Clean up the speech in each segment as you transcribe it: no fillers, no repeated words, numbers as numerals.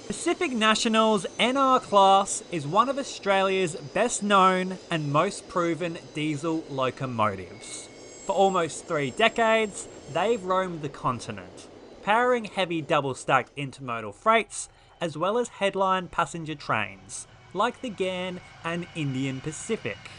Pacific National's NR Class is one of Australia's best known and most proven diesel locomotives. For almost 3 decades, they've roamed the continent, powering heavy double-stacked intermodal freights as well as headline passenger trains, like the Ghan and Indian Pacific.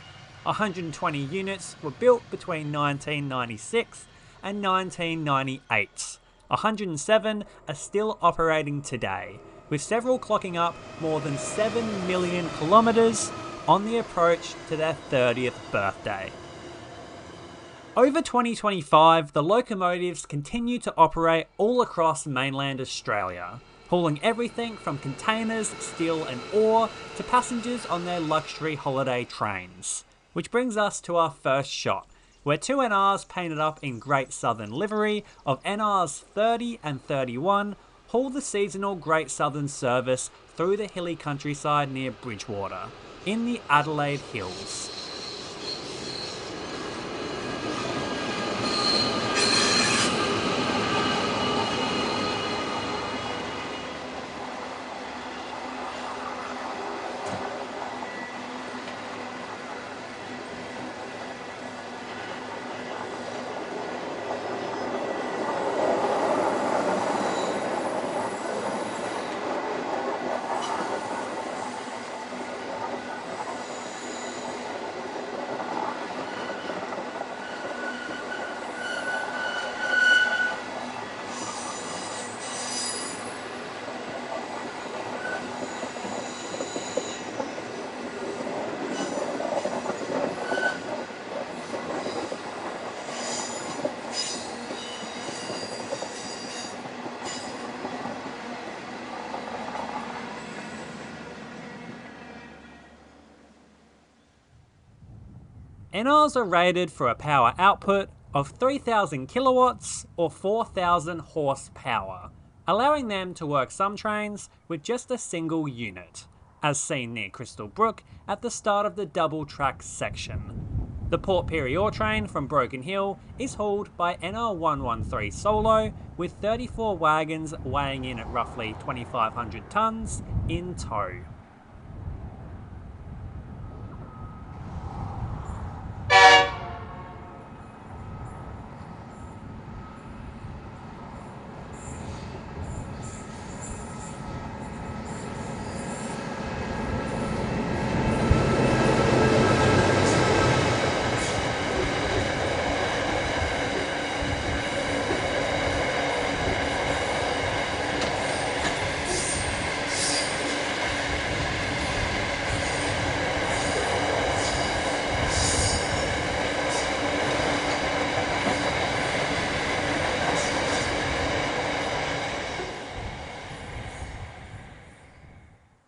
120 units were built between 1996 and 1998. 107 are still operating today, with several clocking up more than 7 million kilometres on the approach to their 30th birthday. Over 2025, the locomotives continue to operate all across mainland Australia, hauling everything from containers, steel and ore to passengers on their luxury holiday trains. Which brings us to our first shot, where 2 NRs painted up in Great Southern livery of NRs 30 and 31 haul the seasonal Great Southern service through the hilly countryside near Bridgewater, in the Adelaide Hills. NRs are rated for a power output of 3,000 kilowatts or 4,000 horsepower, allowing them to work some trains with just a single unit, as seen near Crystal Brook at the start of the double track section. The Port Pirie train from Broken Hill is hauled by NR 113 Solo with 34 wagons weighing in at roughly 2,500 tonnes in tow.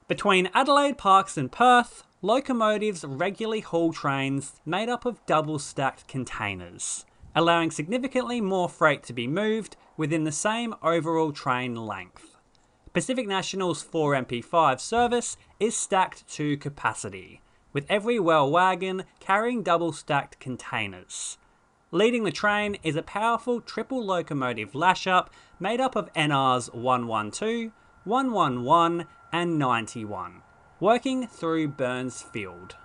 Between Adelaide Parks and Perth, locomotives regularly haul trains made up of double-stacked containers, allowing significantly more freight to be moved within the same overall train length. Pacific National's 4MP5 service is stacked to capacity, with every well wagon carrying double-stacked containers. Leading the train is a powerful triple locomotive lashup made up of NRs 112, 111 and 91, working through Burns Field.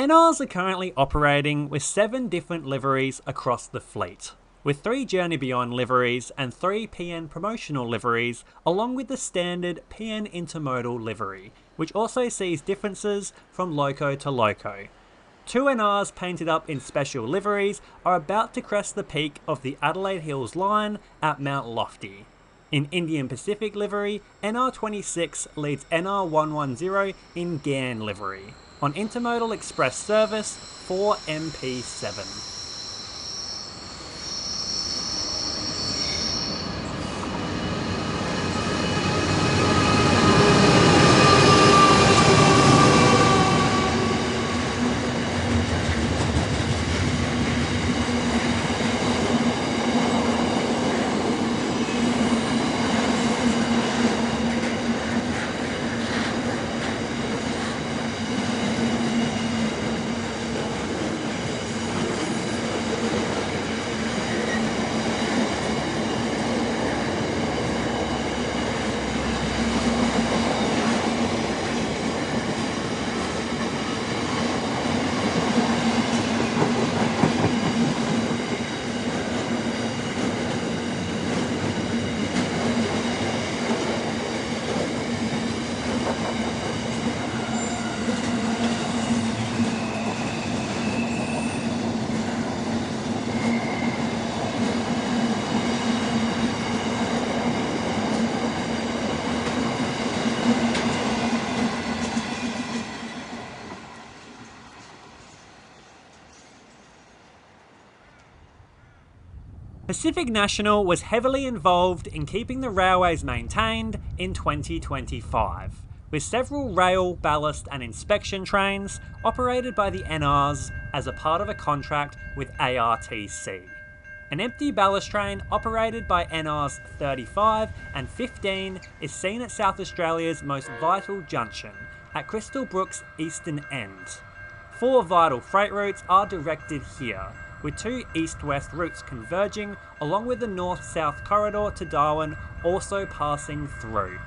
NRs are currently operating with 7 different liveries across the fleet, with 3 Journey Beyond liveries and 3 PN promotional liveries, along with the standard PN Intermodal livery, which also sees differences from loco to loco. 2 NRs painted up in special liveries are about to crest the peak of the Adelaide Hills line at Mount Lofty. In Indian Pacific livery, NR26 leads NR110 in Ghan livery. On Intermodal Express service, 4 MP7. Pacific National was heavily involved in keeping the railways maintained in 2025, with several rail, ballast and inspection trains operated by the NRs as a part of a contract with ARTC. An empty ballast train operated by NRs 35 and 15 is seen at South Australia's most vital junction, at Crystal Brook's eastern end. 4 vital freight routes are directed here, with 2 east-west routes converging, along with the north-south corridor to Darwin also passing through.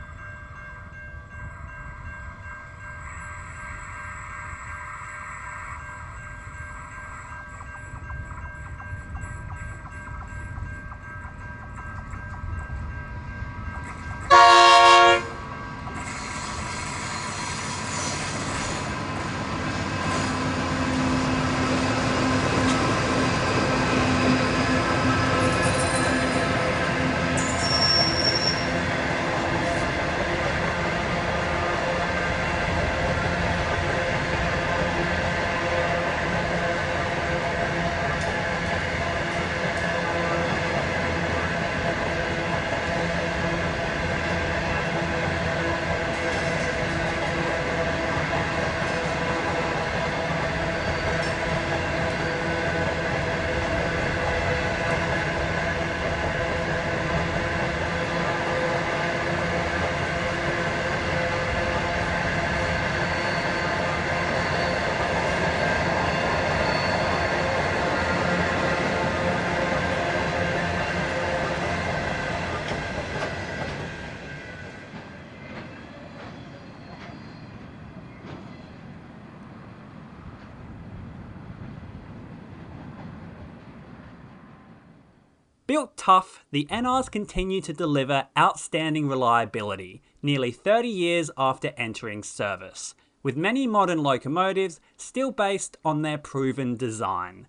Built tough, the NRs continue to deliver outstanding reliability nearly 30 years after entering service, with many modern locomotives still based on their proven design.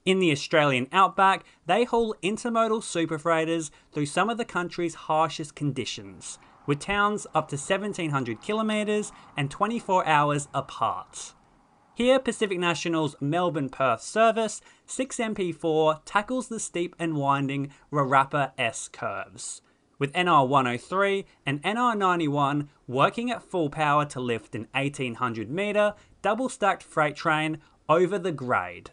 In the Australian Outback, they haul intermodal superfreighters through some of the country's harshest conditions, with towns up to 1,700 kilometres and 24 hours apart. Here, Pacific National's Melbourne-Perth service, 6MP4 tackles the steep and winding Wirrappa S-curves, with NR103 and NR91 working at full power to lift an 1,800 metre double-stacked freight train over the grade.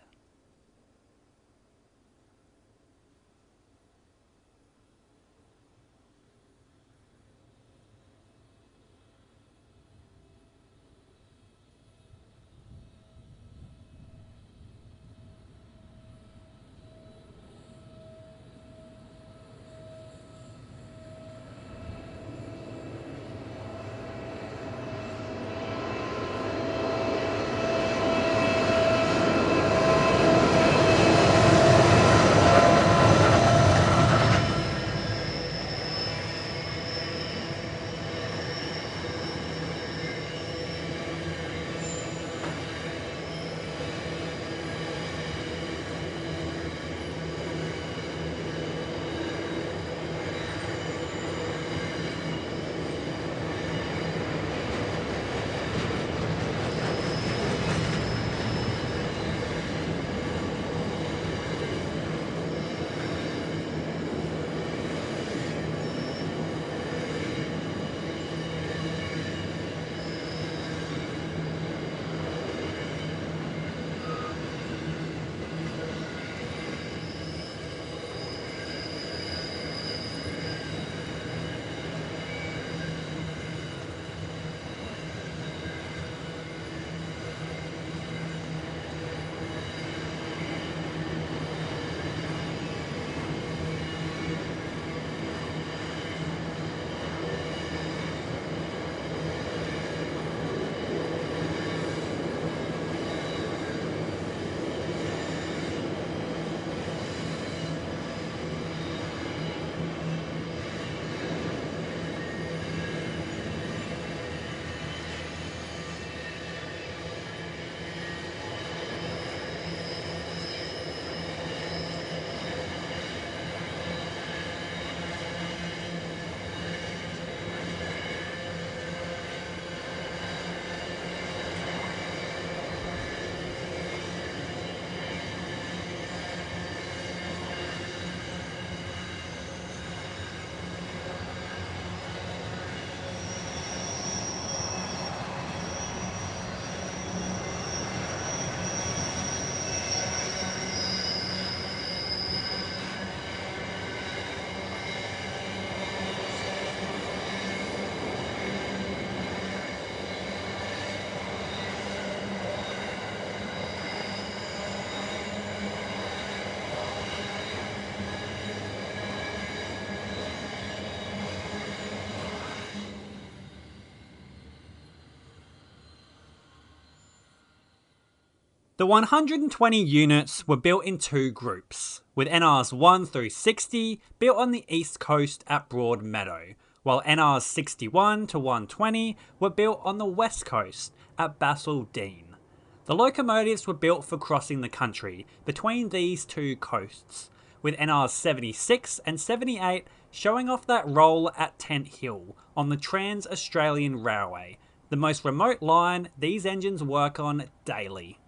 The 120 units were built in two groups, with NRs 1 through 60 built on the east coast at Broadmeadow, while NRs 61 to 120 were built on the west coast at Basildine. The locomotives were built for crossing the country between these two coasts, with NRs 76 and 78 showing off that role at Tent Hill on the Trans-Australian Railway, the most remote line these engines work on daily.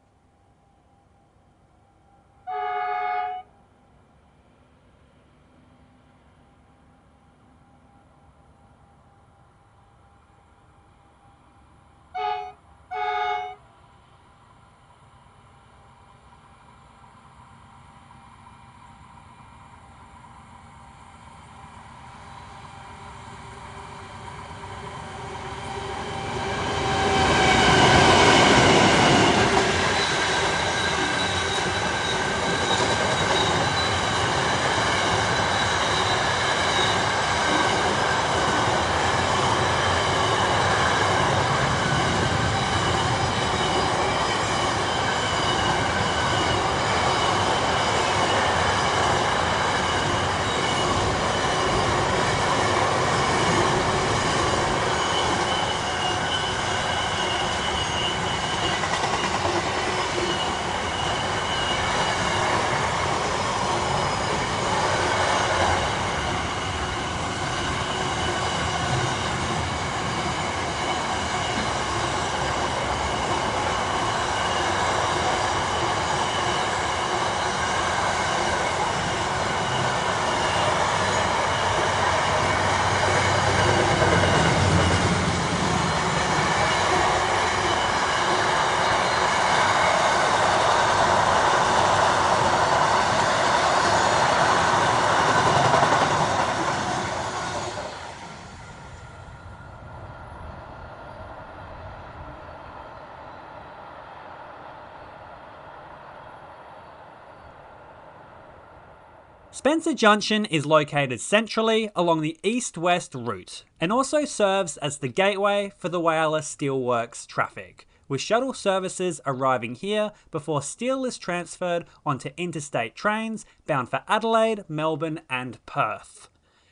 Spencer Junction is located centrally along the east-west route and also serves as the gateway for the Whyalla Steelworks traffic, with shuttle services arriving here before steel is transferred onto interstate trains bound for Adelaide, Melbourne and Perth.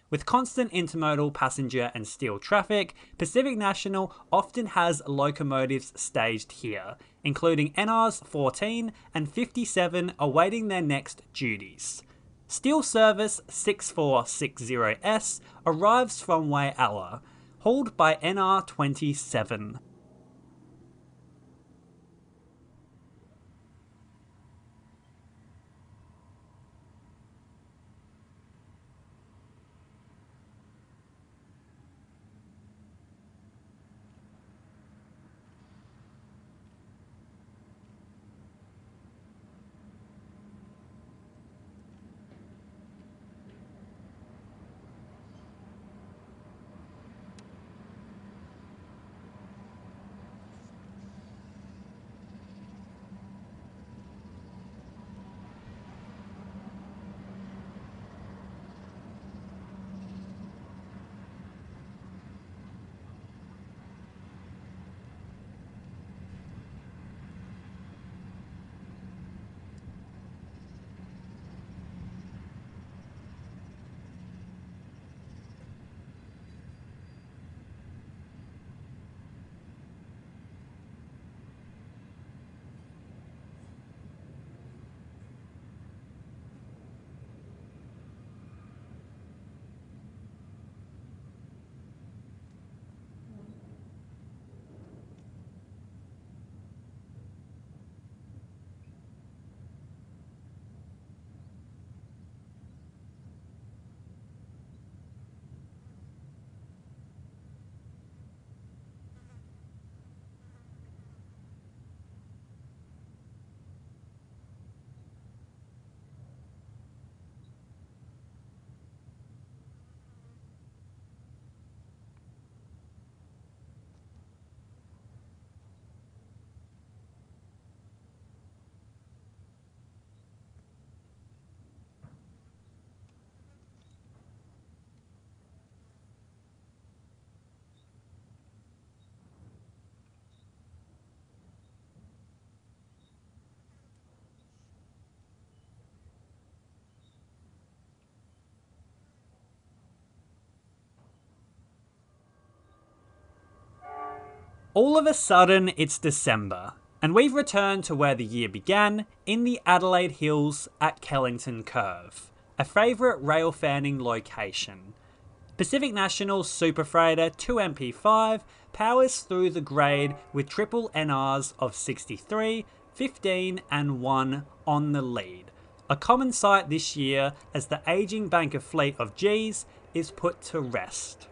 With constant intermodal passenger and steel traffic, Pacific National often has locomotives staged here, including NRs 14 and 57 awaiting their next duties. Steel Service 6460S arrives from Whyalla, hauled by NR 27. All of a sudden, it's December, and we've returned to where the year began, in the Adelaide Hills at Kellington Curve, a favourite rail fanning location. Pacific National's Superfreighter 2MP5 powers through the grade with triple NRs of 63, 15 and 1 on the lead. A common sight this year as the ageing banker fleet of Gs is put to rest.